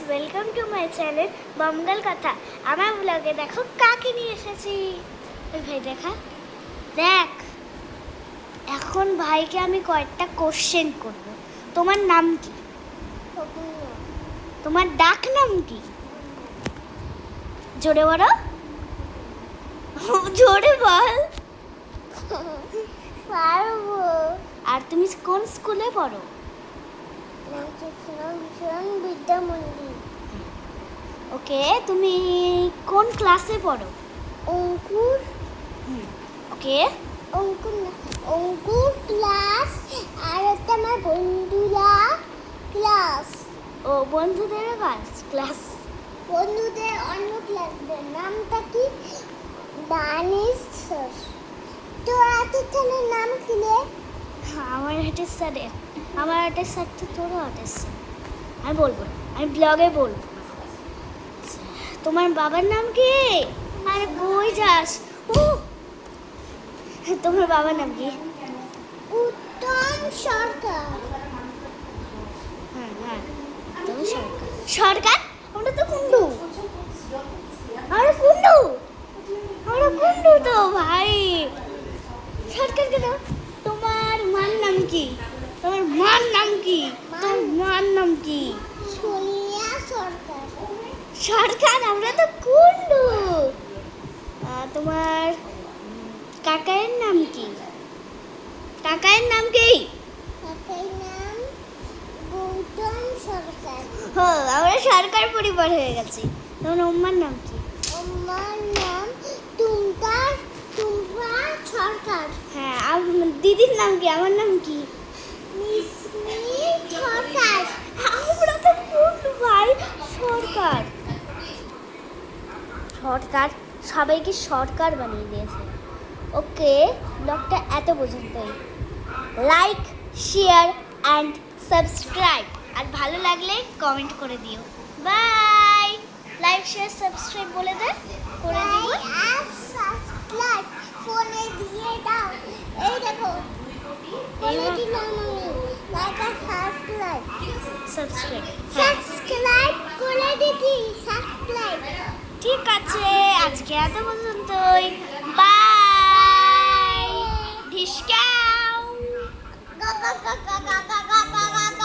Welcome to my channel বঙ্গাল কথা। আমার ব্লগে দেখো কাকে নিয়ে এসেছি। ওই ভাই দেখ এখন ভাইকে আমি কয়েকটা কোশ্চেন করব। তোমার নাম কি? তোমার ডাক নাম কি? জোরে বলো, জোরে বল। পারবো। আর তুমি কোন স্কুলে পড়ো? বিদ্যা মন্দির। ওকে, তুমি কোন ক্লাসে পড়ো? অঙ্কুর। ওকে, অঙ্কুর না, অঙ্কুর ক্লাস। আর একটা আমার বন্ধুরা ক্লাস। ও বন্ধুদেরও ক্লাস। বন্ধুদের অন্য ক্লাসদের নামটা কি? দানিশ। তোরা তোর নাম কি রে? আমার হেটের স্যার তো তোরও হেটের স্যার। আমি বলবো না, আমি ব্লগে বলবো। তোমার বাবার নাম কি? আরে কই যাস? তোমার বাবার নাম কি? উত্তম সরকার। হ্যাঁ, তুমি সরকার। আমরা তো কুন্ডু। আমরা কুন্ডু তো ভাই। সরকার কেন? তোমার মার নাম কি? সোনিয়া সরকার। সরকার, আমরা তো কুন্ডু। তোমার কাকায়ের নাম কি? কাকার নাম গৌতম সরকার। আমরা সরকার পরিবার হয়ে গেছি। তোমার ওম্মার নাম কি? আমার নাম টুম্পা সরকার। হ্যাঁ, দিদির নাম কি? আমার নাম কি? মিসমি সরকার। আমরা তো কুন্ডু ভাই। সরকার সবাইকে সরকার বানিয়ে দিয়েছে। ওকে, ব্লগটা এত পর্যন্তই। Like, share and subscribe. আর ভালো লাগলে কমেন্ট করে দিও। বাই। লাইক, শেয়ার, সাবস্ক্রাইব বলে দে, করে দিব। আর সাবস্ক্রাইব ফোনে দিয়ে দাও। এই দেখো বলে দিলাম আমি। লাইক আর সাবস্ক্রাইব করে দিদি। সাবস্ক্রাইব। ঠিক আছে, আজকে এত পর্যন্তই। বাই। ঢিসকাও। গা গা গা গা গা গা।